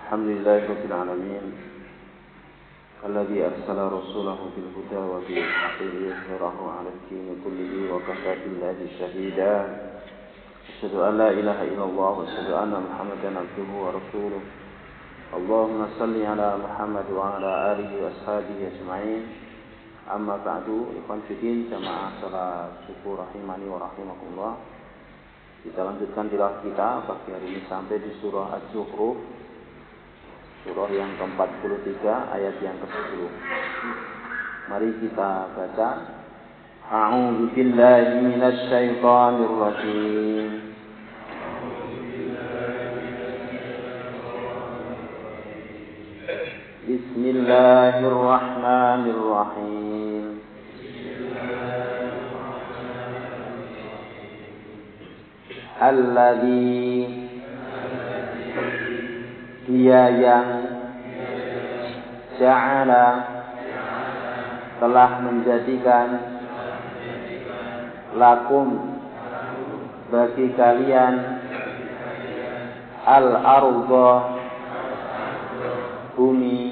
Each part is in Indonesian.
الحمد لله رب العالمين الذي أرسل رسوله بالهدى ودين الحق ليظهره على الدين كله وكفى بالله شهيدا أشهد أن لا إله إلا الله وأشهد أن محمدا عبده ورسوله اللهم صل على محمد وعلى آله وأصحابه أجمعين أما بعد ikhwan fillah jamaah salat syukur rahimani wa rahimakumullah. Kita lanjutkan tilawah kita pagi hari ini sampai di surah Az-Zukhruf, surah yang ke-43 ayat yang ke-10. Mari kita baca. A'udzu billahi minasy syaithanir rajim. Bismillahirrahmanirrahim. Alladzi dia yang ja'ala telah menjadikan lakum bagi kalian al-ardha bumi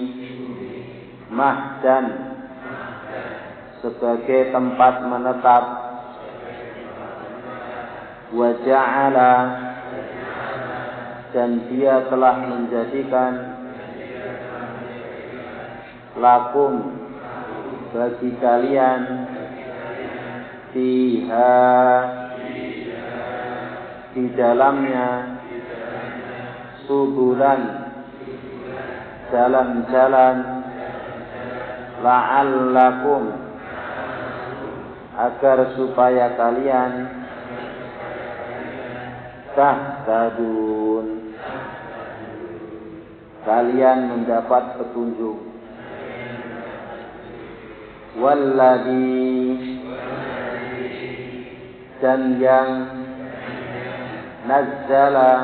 mahdan sebagai tempat menetap, wa ja'ala dan dia telah menjadikan lakum bagi kalian fiha di dalamnya subulan jalan-jalan la'allakum agar supaya kalian tahtadun kalian mendapat petunjuk. Walladzi dan yang nazzala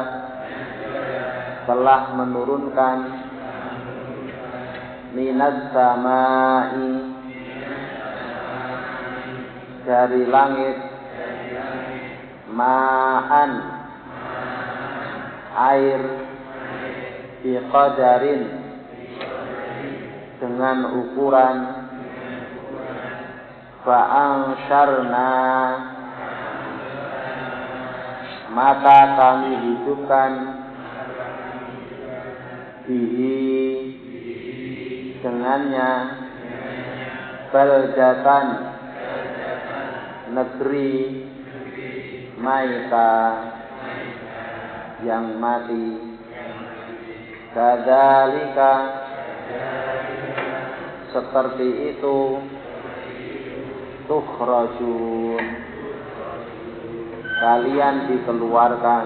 telah menurunkan minas samai dari langit ma'an air biqadarin dengan ukuran fa'ansharna maka kami hidupkan bihi dengannya baldatan negeri maita yang mati. Kadzalika seperti itu tukhrajun kalian dikeluarkan.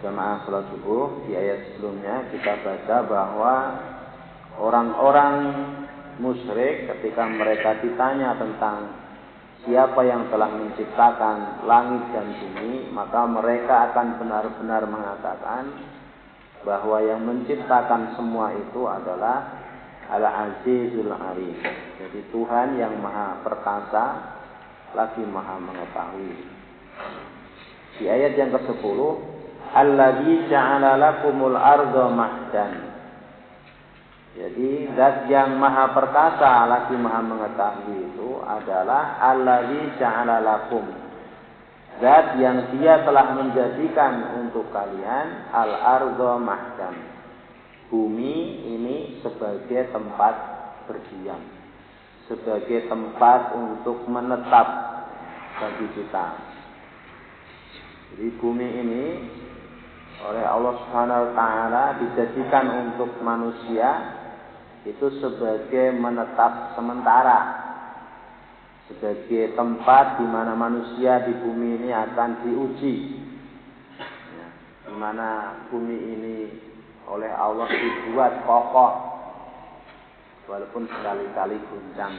Jamaah salat subuh, di ayat sebelumnya kita baca bahwa orang-orang musyrik ketika mereka ditanya tentang siapa yang telah menciptakan langit dan bumi, maka mereka akan benar-benar mengatakan bahwa yang menciptakan semua itu adalah Al-Azizul Alim. Jadi Tuhan yang maha perkasa lagi maha mengetahui. Di ayat yang ke-10, Alladzi ja'ala lakumul arda mahdan. Jadi zat yang maha perkasa lagi maha mengetahui itu adalah Alladzi ja'ala lakum, zat yang dia telah menjadikan untuk kalian al-arda mahdan, bumi ini sebagai tempat berdiam, sebagai tempat untuk menetap bagi kita. Jadi bumi ini oleh Allah Subhanahu wa taala dijadikan untuk manusia itu sebagai menetap sementara, sebagai tempat di mana manusia di bumi ini akan diuji, di mana bumi ini oleh Allah dibuat kokoh walaupun sekali-kali guncang,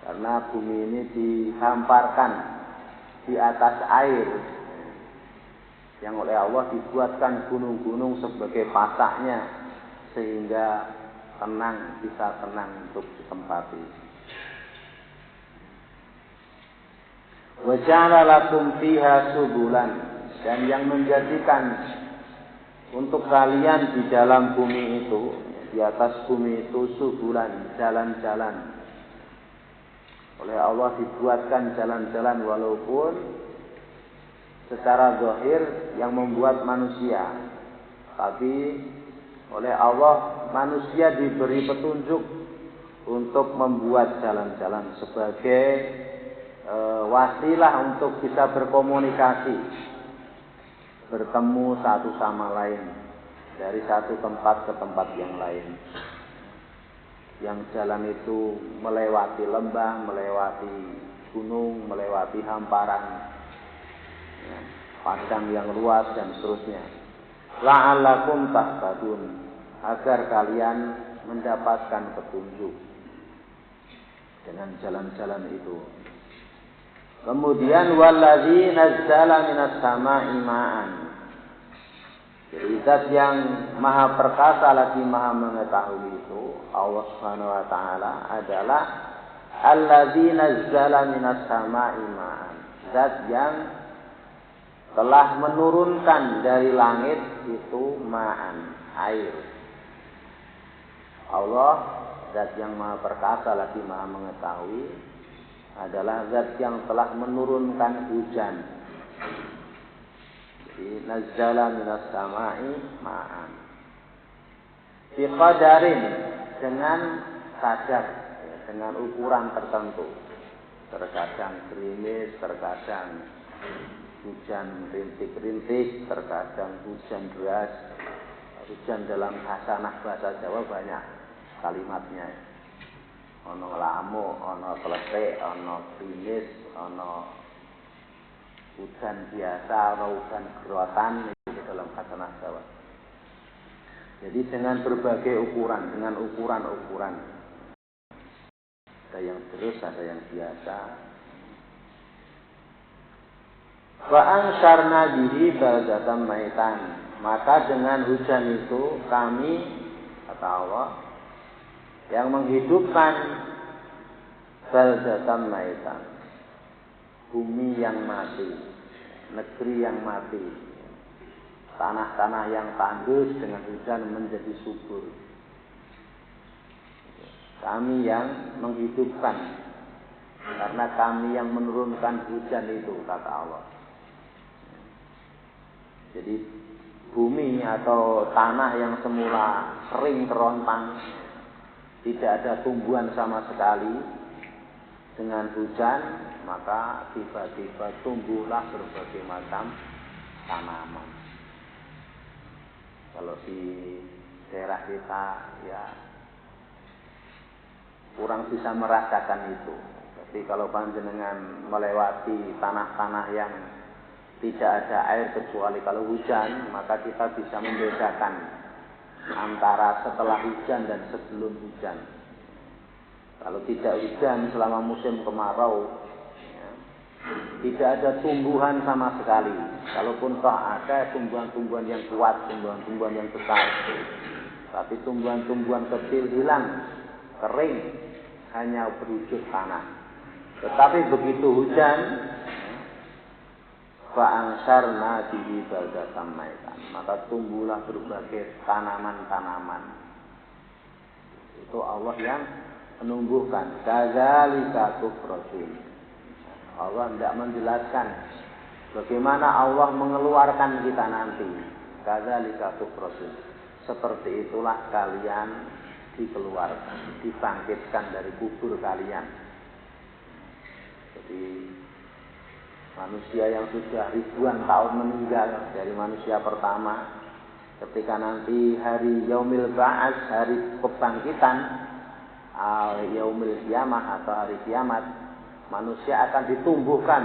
karena bumi ini dihamparkan di atas air yang oleh Allah dibuatkan gunung-gunung sebagai pasaknya sehingga bisa tenang untuk ditempati. Wa ja'ala lakum fiha subulan dan yang menjadikan untuk kalian di dalam bumi itu, di atas bumi itu subulan, jalan-jalan. Oleh Allah dibuatkan jalan-jalan walaupun secara zahir yang membuat manusia, tapi oleh Allah manusia diberi petunjuk untuk membuat jalan-jalan sebagai wasilah untuk bisa berkomunikasi, bertemu satu sama lain dari satu tempat ke tempat yang lain. Yang jalan itu melewati lembah, melewati gunung, melewati hamparan, padang yang luas dan seterusnya. La'allakum tahtadun, agar kalian mendapatkan petunjuk dengan jalan-jalan itu. Kemudian wallazi nazzala minas sama'i ma'an. Jadi zat yang maha perkasa lagi maha mengetahui itu, Allah Subhanahu wa taala adalah allazi nazzala minas sama'i ma'an. Zat yang telah menurunkan dari langit itu ma'an, air. Allah, zat yang maha perkasa lagi maha mengetahui, adalah zat yang telah menurunkan hujan. Jadi nazzala minas sama'i ma'an. Biqadarin, dengan kadar, dengan ukuran tertentu. Terkadang gerimis, terkadang hujan rintik-rintik, terkadang hujan deras. Hujan dalam bahasa Jawa banyak kalimatnya. Ono lamuk, ono kletik, ono gerimis, ono hujan biasa, ono hujan gerotan, itu dalam bahasa Jawa. Jadi dengan berbagai ukuran, dengan ukuran-ukuran. Ada yang terus, ada yang biasa. Wa ansharna bihi baldatan maitan. Maka dengan hujan itu kami, kata Allah, yang menghidupkan baldatan maitan, bumi yang mati, negeri yang mati, tanah-tanah yang tandus dengan hujan menjadi subur. Kami yang menghidupkan, karena kami yang menurunkan hujan itu, kata Allah. Jadi bumi atau tanah yang semula kering kerontang, tidak ada tumbuhan sama sekali, dengan hujan maka tiba-tiba tumbuhlah berbagai macam tanaman. Kalau di daerah kita ya kurang bisa merasakan itu. Tapi kalau panjenengan melewati tanah-tanah yang tidak ada air kecuali kalau hujan, maka kita bisa membedakan antara setelah hujan dan sebelum hujan. Kalau tidak hujan selama musim kemarau, ya, tidak ada tumbuhan sama sekali. Kalaupun toh ada tumbuhan-tumbuhan yang kuat, tumbuhan-tumbuhan yang besar, tapi tumbuhan-tumbuhan kecil hilang, kering, hanya berwujud tanah. Tetapi begitu hujan, fa'ansharna bihi baldatan maitan, maka tumbuhlah berbagai tanaman-tanaman. Itu Allah yang menumbuhkan. Kadzalika tukhrajun. Allah tidak menjelaskan bagaimana Allah mengeluarkan kita nanti. Kadzalika tukhrajun. Seperti itulah kalian dikeluarkan, dibangkitkan dari kubur kalian. Jadi manusia yang sudah ribuan tahun meninggal dari manusia pertama, ketika nanti hari yaumil ba'ats, hari kebangkitan, yaumil kiamah atau hari kiamat, manusia akan ditumbuhkan,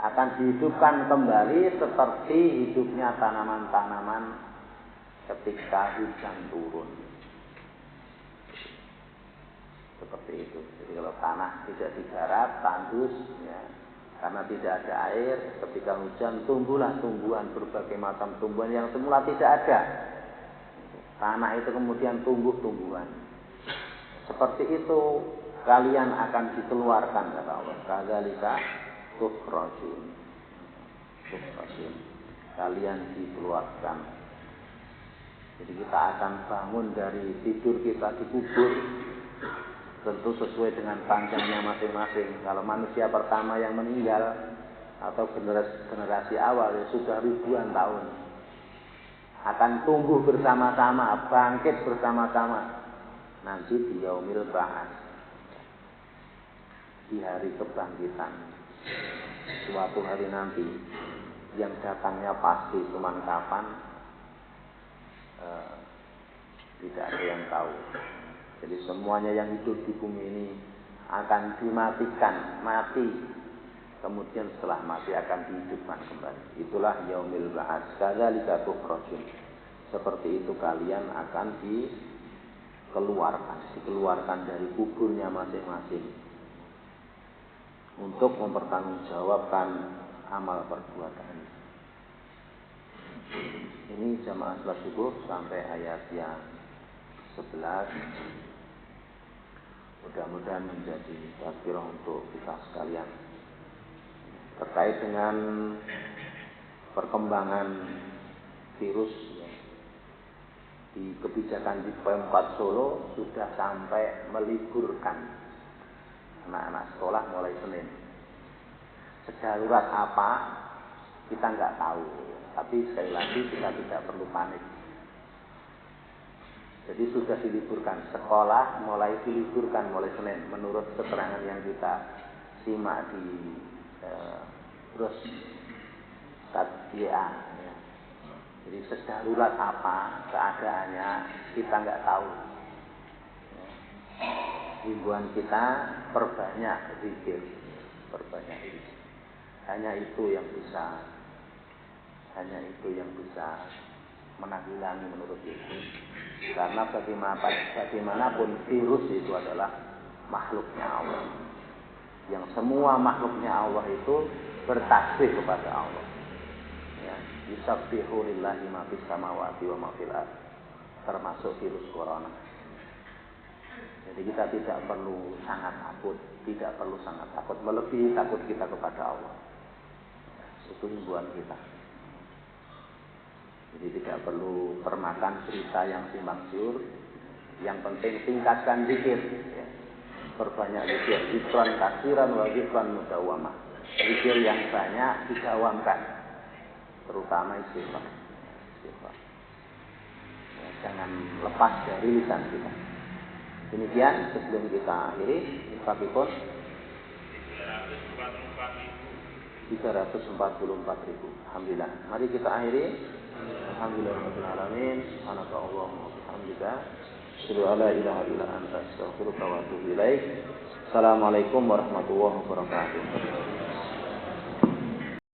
akan dihidupkan kembali seperti hidupnya tanaman-tanaman ketika hujan turun. Seperti itu. Jadi kalau tanah tidak digarap, tandus, ya, karena tidak ada air, ketika hujan tumbuhlah tumbuhan, berbagai macam tumbuhan yang semula tidak ada. Tanah itu kemudian tumbuh tumbuhan. Seperti itu kalian akan dikeluarkan, kata Allah. Kadzalika tukhrajun. mukhrasin. Kalian dikeluarkan. Jadi kita akan bangun dari tidur kita di kubur, tentu sesuai dengan panjangnya masing-masing. Kalau manusia pertama yang meninggal atau generasi awal ya sudah ribuan tahun, akan tumbuh bersama-sama, bangkit bersama-sama nanti di yaumil ba'ats, di hari kebangkitan. Suatu hari nanti yang datangnya pasti cuman kapan, tidak ada yang tahu. Jadi semuanya yang hidup di bumi ini akan dimatikan, mati. Kemudian setelah mati akan dihidupkan kembali. Itulah yaumil ba'ats. Kadzalika tukhrajun. Seperti itu kalian akan dikeluarkan dari kuburnya masing-masing untuk mempertanggungjawabkan amal perbuatan. Ini jamaah salat subuh sampai ayat yang 11. Mudah-mudahan menjadi tazkirah untuk kita sekalian terkait dengan perkembangan virus. Di kebijakan di Pemkot Solo sudah sampai meliburkan anak-anak sekolah mulai Senin. Sedarurat apa kita nggak tahu, tapi sekali lagi kita tidak perlu panik. Jadi sudah diliburkan, sekolah mulai diliburkan mulai Senin menurut keterangan yang kita simak di terus ya. Jadi sedarurat apa keadaannya kita nggak tahu. Himbauan kita perbanyak zikir, perbanyak zikir. Hanya itu yang bisa menanggulangi menurut itu. Karena bagaimanapun virus itu adalah makhluknya Allah. Yang semua makhluknya Allah itu bertasbih kepada Allah. Ya, yusabbihu lillahi ma fis samawati wa ma fil ardh. Termasuk virus corona. Jadi kita tidak perlu sangat takut, melebihi takut kita kepada Allah. Itu himbauan kita. Jadi tidak perlu termakan cerita yang simpang siur. Yang penting tingkatkan zikir. Ya. Perbanyak zikir. Zikran katsiran wa zikran mudawwamah. Zikir yang banyak didawamkan. Terutama istighfar. Ya, jangan lepas dari lisan kita. Demikian sebelum kita akhiri. Infakipun 344.000. Alhamdulillah. Mari kita akhiri. Alhamdulillahirabbil alamin. Subhanakallahumma wa bihamdika asyhadu an la ilaha illa anta astaghfiruka wa atubu ilaik. Assalamualaikum warahmatullahi wabarakatuh.